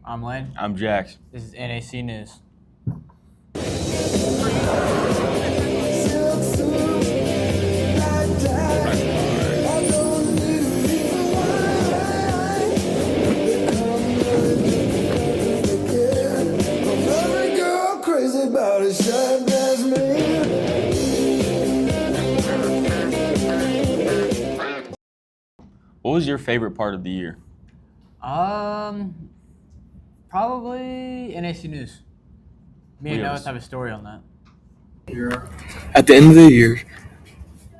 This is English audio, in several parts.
I'm Lane. I'm Jax. This is NAC News. What was your favorite part of the year? Probably NAC News. Me and Noah have a story on that. At the end of the year,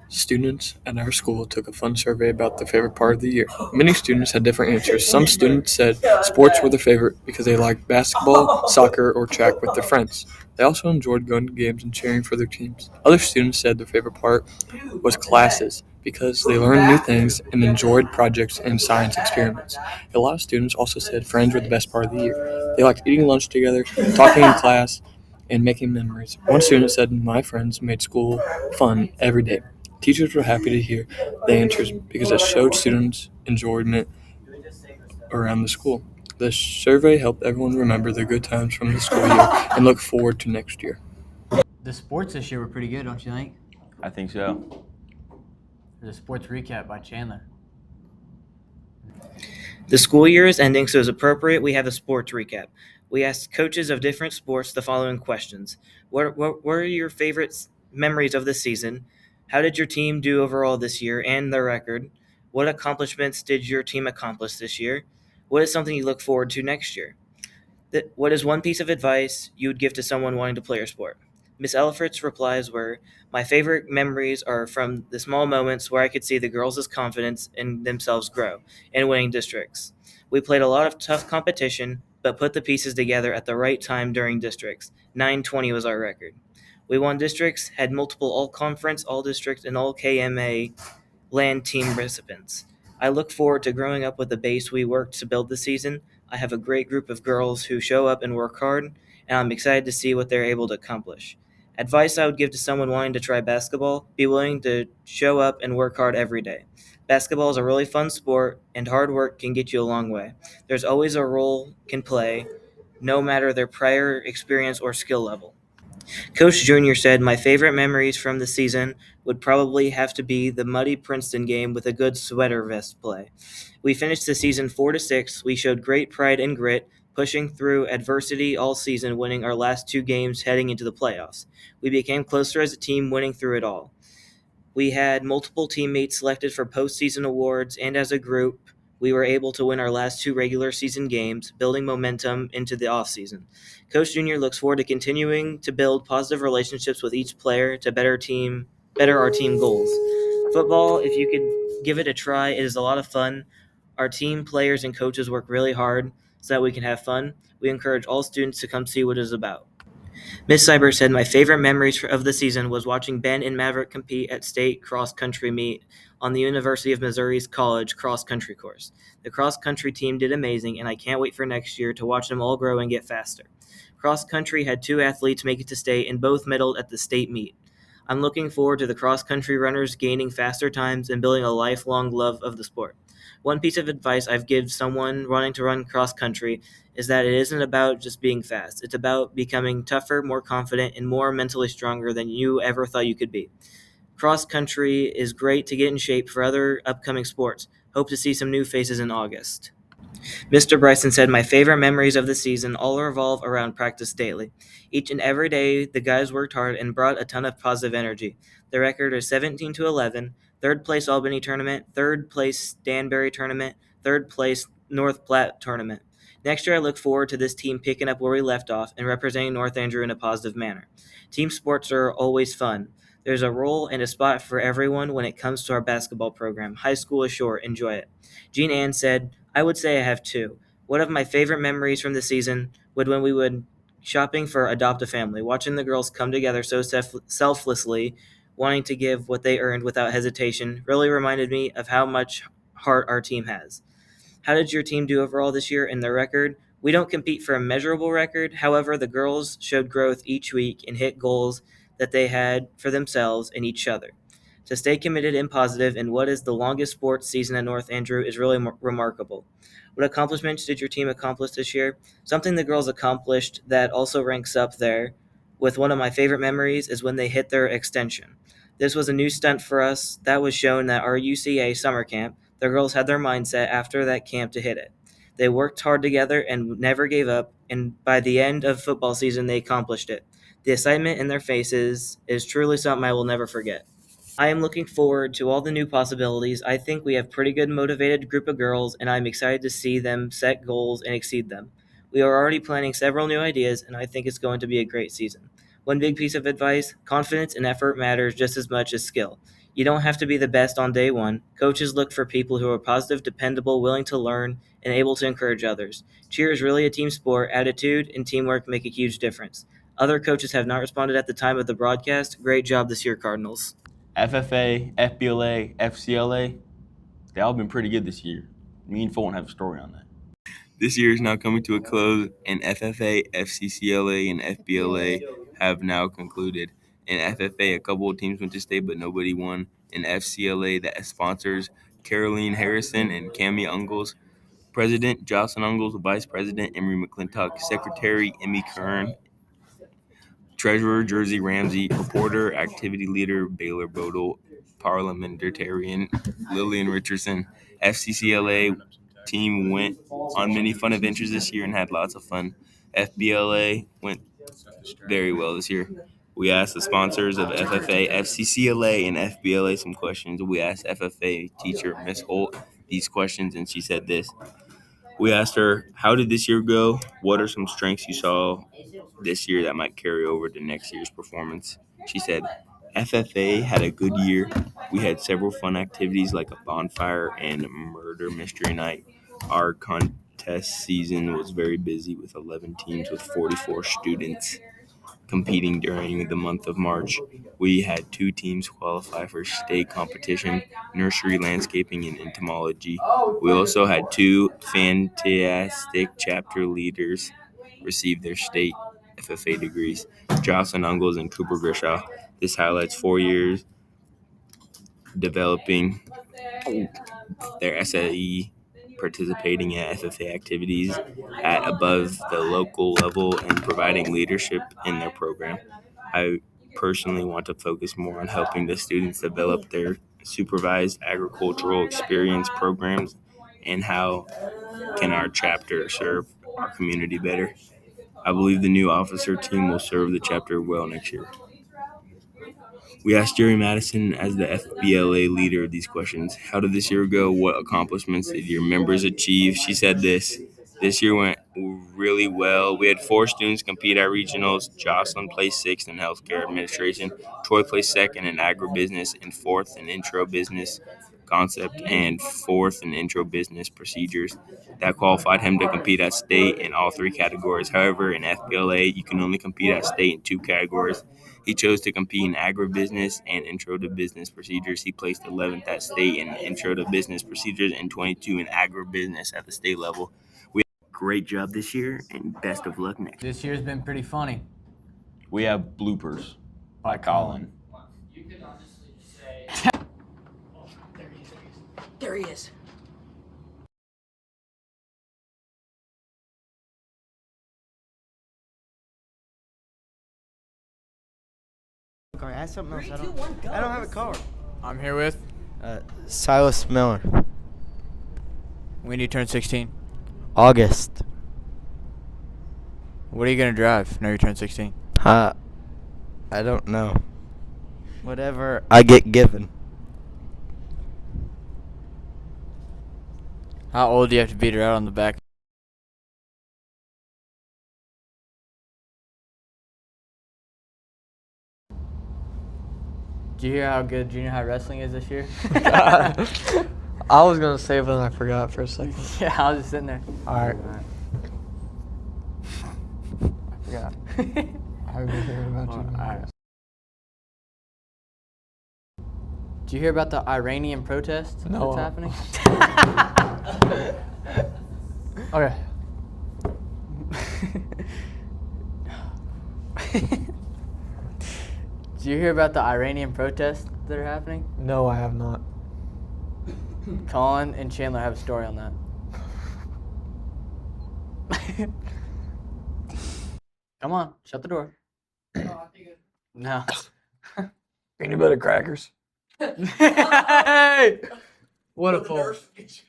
students at our school took a fun survey about their favorite part of the year. Many students had different answers. Some students said sports were their favorite because they liked basketball, soccer, or track with their friends. They also enjoyed going to games and cheering for their teams. Other students said their favorite part was classes because they learned new things and enjoyed projects and science experiments. A lot of students also said friends were the best part of the year. They liked eating lunch together, talking in class, and making memories. One student said, "My friends made school fun every day." Teachers were happy to hear the answers because it showed students' enjoyment around the school. The survey helped everyone remember the good times from the school year and look forward to next year. The sports this year were pretty good, don't you think? I think so. There's a sports recap by Chandler. The school year is ending, so it's appropriate we have a sports recap. We asked coaches of different sports the following questions. What were your favorite memories of the season? How did your team do overall this year and their record? What accomplishments did your team accomplish this year? What is something you look forward to next year? What is one piece of advice you would give to someone wanting to play your sport? Miss Ellifert's replies were, "My favorite memories are from the small moments where I could see the girls' confidence in themselves grow and winning districts. We played a lot of tough competition, but put the pieces together at the right time during districts. 920 was our record. We won districts, had multiple all-conference, all-district, and all-KMA land team recipients. I look forward to growing up with the base we worked to build this season. I have a great group of girls who show up and work hard, and I'm excited to see what they're able to accomplish. Advice I would give to someone wanting to try basketball: be willing to show up and work hard every day. Basketball is a really fun sport, and hard work can get you a long way. There's always a role can play, no matter their prior experience or skill level." Coach Junior said, "My favorite memories from the season would probably have to be the muddy Princeton game with a good sweater vest play. We finished the season 4-6. We showed great pride and grit, pushing through adversity all season, winning our last two games heading into the playoffs. We became closer as a team, winning through it all. We had multiple teammates selected for postseason awards, and as a group, we were able to win our last two regular season games, building momentum into the offseason. Coach Junior looks forward to continuing to build positive relationships with each player to better our team goals. Football, if you could give it a try, it is a lot of fun. Our team players and coaches work really hard so that we can have fun. We encourage all students to come see what it is about." Miss Cyber said, "My favorite memories of the season was watching Ben and Maverick compete at state cross-country meet on the University of Missouri's college cross-country course. The cross-country team did amazing, and I can't wait for next year to watch them all grow and get faster. Cross-country had two athletes make it to state, and both medaled at the state meet. I'm looking forward to the cross-country runners gaining faster times and building a lifelong love of the sport. One piece of advice I've given someone wanting to run cross-country is that it isn't about just being fast. It's about becoming tougher, more confident, and more mentally stronger than you ever thought you could be. Cross-country is great to get in shape for other upcoming sports. Hope to see some new faces in August." Mr. Bryson said, "My favorite memories of the season all revolve around practice daily. Each and every day, the guys worked hard and brought a ton of positive energy. The record is 17-11, third place Albany tournament, third place Stanberry tournament, third place North Platte tournament. Next year, I look forward to this team picking up where we left off and representing North Andrew in a positive manner. Team sports are always fun. There's a role and a spot for everyone when it comes to our basketball program. High school is short. Enjoy it." Jean Ann said, "I would say I have two. One of my favorite memories from the season would when we would shopping for Adopt a Family, watching the girls come together so selflessly, wanting to give what they earned without hesitation, really reminded me of how much heart our team has. How did your team do overall this year in their record? We don't compete for a measurable record. However, the girls showed growth each week and hit goals that they had for themselves and each other. To stay committed and positive in what is the longest sports season at North Andrew is really remarkable. What accomplishments did your team accomplish this year? Something the girls accomplished that also ranks up there with one of my favorite memories is when they hit their extension. This was a new stunt for us that was shown at our UCA summer camp. The girls had their mindset after that camp to hit it. They worked hard together and never gave up, and by the end of football season, they accomplished it. The excitement in their faces is truly something I will never forget. I am looking forward to all the new possibilities. I think we have pretty good motivated group of girls, and I'm excited to see them set goals and exceed them. We are already planning several new ideas, and I think it's going to be a great season. One big piece of advice: confidence and effort matters just as much as skill. You don't have to be the best on day one. Coaches look for people who are positive, dependable, willing to learn, and able to encourage others. Cheer is really a team sport. Attitude and teamwork make a huge difference. Other coaches have not responded at the time of the broadcast. Great job this year, Cardinals. FFA, FBLA, FCLA, they all been pretty good this year. Me and Fulton have a story on that. This year is now coming to a close, and FFA, FCCLA, and FBLA have now concluded. In FFA, a couple of teams went to state, but nobody won. In FCLA, that sponsors Caroline Harrison and Cami Ungles, President Jocelyn Ungles, Vice President Emery McClintock, Secretary Emmy Kern, Treasurer Jersey Ramsey, Reporter, Activity Leader Baylor Bodle, Parliamentarian Lillian Richardson. FCCLA team went on many fun adventures this year and had lots of fun. FBLA went very well this year. We asked the sponsors of FFA, FCCLA, and FBLA some questions. We asked FFA teacher Miss Holt these questions, and she said this. We asked her, how did this year go? What are some strengths you saw this year that might carry over to next year's performance? She said, FFA had a good year. We had several fun activities like a bonfire and murder mystery night. Our contest season was very busy with 11 teams with 44 students competing during the month of March. We had 2 teams qualify for state competition, nursery landscaping and entomology. We also had 2 fantastic chapter leaders receive their state FFA degrees, Jocelyn Ungles and Cooper Grishaw. This highlights 4 years developing their SAE, participating at FFA activities at above the local level, and providing leadership in their program. I personally want to focus more on helping the students develop their supervised agricultural experience programs and how can our chapter serve our community better. I believe the new officer team will serve the chapter well next year. We asked Jerry Madison as the FBLA leader these questions. How did this year go? What accomplishments did your members achieve? She said this. This year went really well. We had 4 students compete at regionals. Jocelyn placed 6th in healthcare administration. Troy placed 2nd in agribusiness and 4th in intro business concept and 4th in intro business procedures. That qualified him to compete at state in all 3 categories. However, in FBLA, you can only compete at state in 2 categories. He chose to compete in agribusiness and intro to business procedures. He placed 11th at state in intro to business procedures and 22 in agribusiness at the state level. We had a great job this year, and best of luck next year. This year's been pretty funny. We have bloopers by Colin. There he is. Car. Ask something else. I don't have a car. I'm here with. Silas Miller. When do you turn 16? August. What are you gonna drive? No, you turn 16. I don't know. Whatever I get given. How old do you have to beat her out on the back? Do you hear how good junior high wrestling is this year? I was gonna say, but then I forgot for a second. Yeah, I was just sitting there. All right. I forgot. I've been hearing about you. All right. Did you hear about the Iranian protest No. that's happening? Okay. Did you hear about the Iranian protests that are happening? No, I have not. Colin and Chandler have a story on that. Come on, shut the door. No. Peanut butter crackers. Hey! What a fool.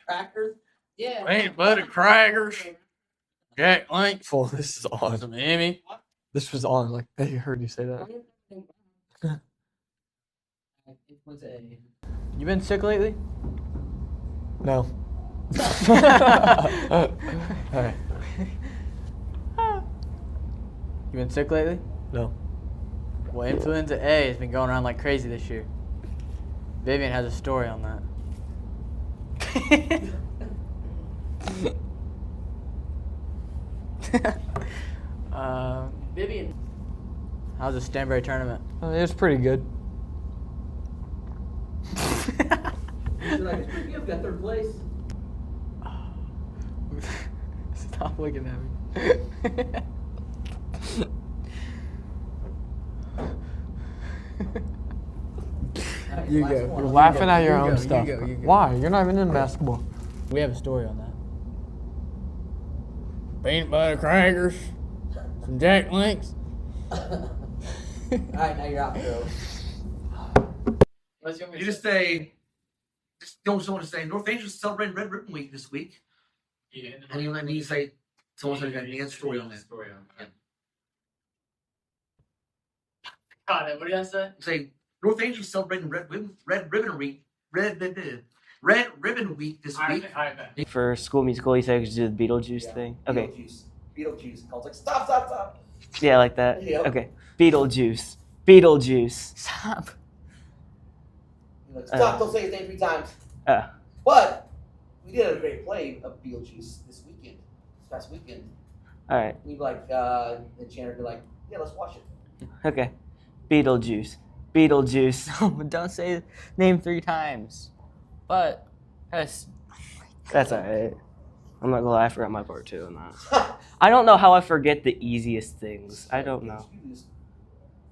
Crackers? Yeah. Peanut butter crackers. Jack Links. Fool, this is on. Some Emmy. This was on. Like, I heard you say that. You been sick lately? No. Alright. You been sick lately? No. Well, influenza A has been going around like crazy this year. Vivian has a story on that. Vivian. How's the Stanbury tournament? It was pretty good. You've got third place. Stop looking at me. You go. You're laughing at your You own go, stuff. you go. Why? You're not even in basketball. We have a story on that. Peanut butter crackers, some Jack Links. Alright, now you're out, bro. You just say, just don't someone to say, North Angels celebrating Red Ribbon Week this week. Yeah. And you say, someone said, got a story on that. Yeah. God, what did I say? Say, North Angels celebrating Red Ribbon Week this week. For School Musical, you said we should do the Beetlejuice thing. Okay. Beetlejuice. Calls like, stop. Yeah, like that. Yep. Okay. Beetlejuice. Stop. Like, stop, don't say his name 3 times. But we did a great play of Beetlejuice this past weekend. All right. We'd be like, the janitor would be like, yeah, let's watch it. Okay. Beetlejuice. No, don't say the name 3 times. But, That's all right. I'm not gonna lie, I forgot my part too on that. I don't know how I forget the easiest things. I don't know. Don't say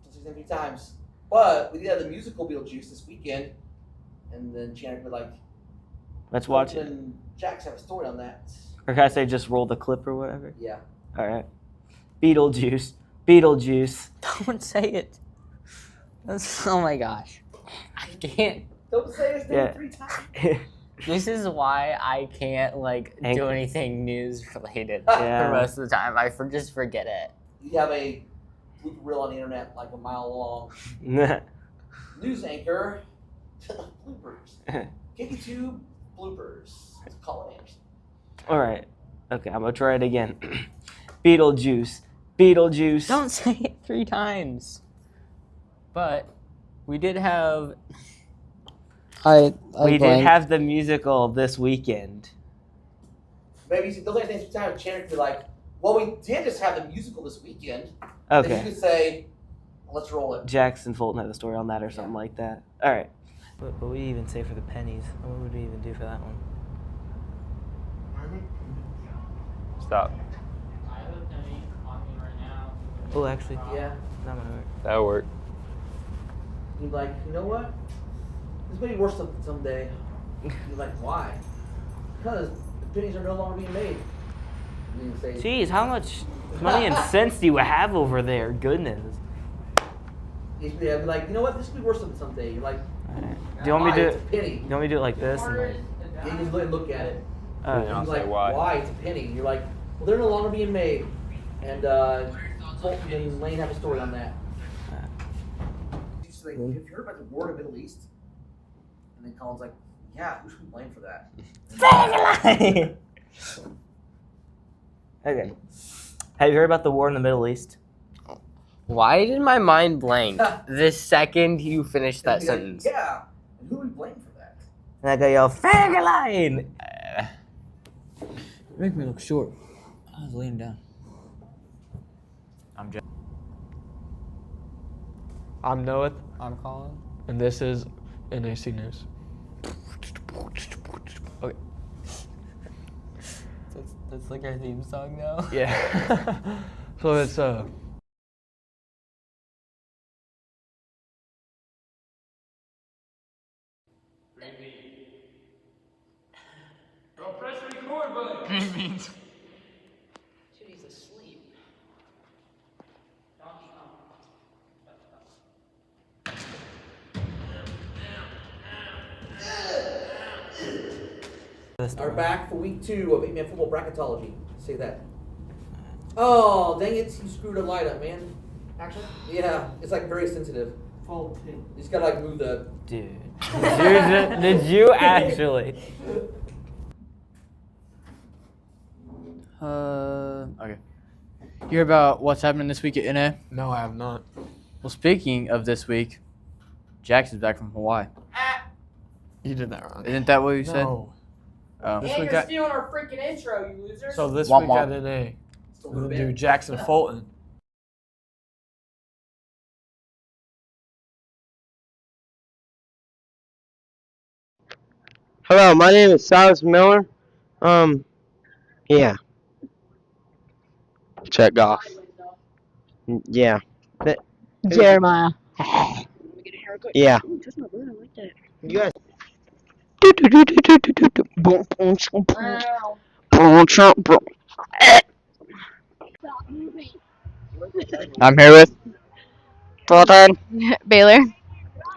his name 3 times. But we did have the musical Beetlejuice this weekend. And then janitor would be like, Let's watch it. And Jack's have a story on that. Or can I say just roll the clip or whatever? Yeah. All right. Beetlejuice. don't say it. Oh my gosh. I can't. Don't say his name Yeah. 3 times. This is why I can't, do anything news related Yeah. the rest of the time. I just forget it. You have a blooper reel on the internet like a mile long. News anchor. Bloopers. KP2 bloopers. Let's call it names. All right. Okay, I'm gonna try it again. Beetlejuice. Don't say it 3 times. But we did have. We did have the musical this weekend. Maybe you don't say his name 3 times. Chandler could be like, well, we did just have the musical this weekend. Okay. Then you could say, let's roll it. Jackson Fulton had a story on that or something like that. All right. What would we even say for the pennies? What would we even do for that one? Stop. Oh, actually, Yeah. that might work. That'll work. You'd be like, you know what? This may be worse someday. You'd be like, why? Because the pennies are no longer being made. And you say, Jeez, how much money and cents do you have over there? Goodness. I'd be like, you know what? This could be worse someday. You're like, All right. Do you want me to do It's it? a penny. You want me to do it like this? And like, You just look at it. Yeah. And I'll he's say like, why. why? It's a penny. And you're like, well, they're no longer being made. And Fulton and Lane have a story on that. He's like, have you heard about the war in the Middle East? And then Colin's like, yeah, who should we blame for that? Okay. Have you heard about the war in the Middle East? Why did my mind blank the second you finished that And he's like, sentence? yeah, and who do we blame for that? And I go, yo, Fagerline! You make me look short. I was leaning down. I'm Jack. I'm Noah, I'm Colin. and this is NAC News. Okay. That's like our theme song now. Yeah. So it's are back for week 2 of 8-Man Football Bracketology. Say that. Oh, dang it. You screwed a light up, man. Actually? Yeah, it's like very sensitive. You just gotta like move the... Dude. Did you actually? Okay. You hear about what's happening this week at NA? No, I have not. Well, speaking of this week, Jackson's back from Hawaii. You did that wrong. Isn't that what you said? No. Oh. This And week you're at, stealing our freaking intro, you losers. so this Womp week womp. at NA, we're going to do Jackson Fulton. Hello, my name is Silas Miller. Yeah. Check off. Yeah. Jeremiah. Yeah. You guys. I'm here with. Fulton. Baylor. Who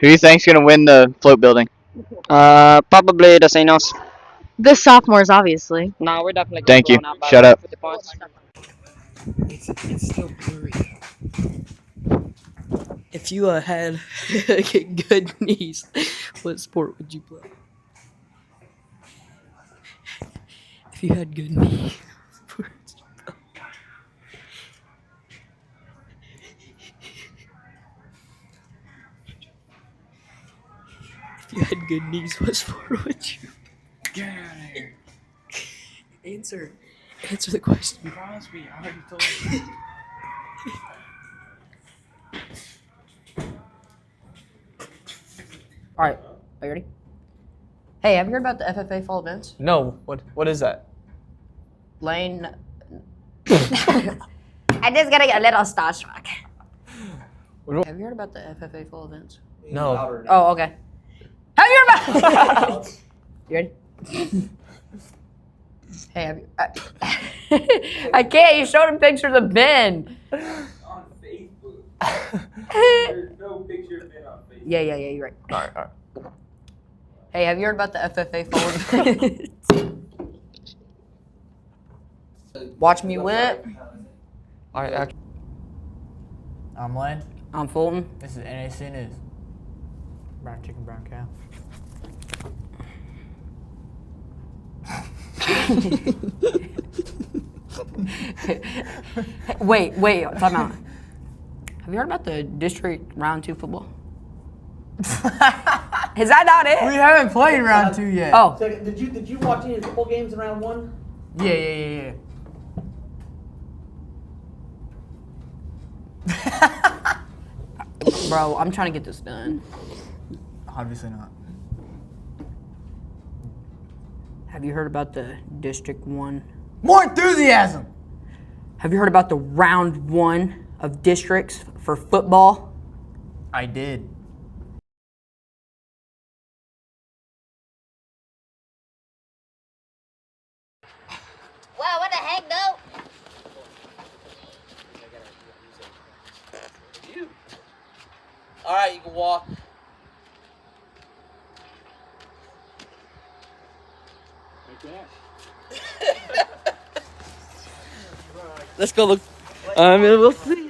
do you think's gonna win the float building? Probably the Sanos. The sophomores, obviously. No, we're definitely Thank you. Shut up. It's still blurry. If you had good knees, what sport would you play? If you had good knees, what sport would you play? If you had good knees, what sport would you? Get out of here. Answer the question. Crosby, I already told you. All right. Are you ready? Hey, have you heard about the FFA fall events? No. What is that? Lane. I just gotta get a little starstruck. Have you heard about the FFA fall events? No. Oh, okay. Have you heard about? You ready? Hey, have you? I can't. You showed him pictures of Ben. On Facebook. There's no picture of it on Facebook. Yeah. You're right. All right. Hey, have you heard about the FFA fall events? Watch me whip. I'm Lane. I'm Fulton. This is NAC News. Brown chicken, brown cow. Wait, time out. Have you heard about the district round 2 football? Is that not it? We haven't played round 2 yet. Oh, So, did you watch any football games in round 1? Yeah. bro, I'm trying to get this done. Obviously not. Have you heard about the District 1? More enthusiasm! Have you heard about the round 1 of districts for football? I did. Wow, what the heck, though? Alright, you can walk. Let's go look. We'll see.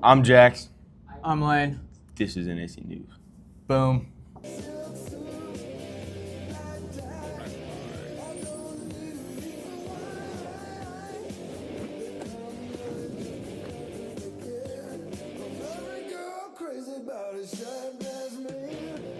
I'm Jax. I'm Lane. This is NAC News. Boom.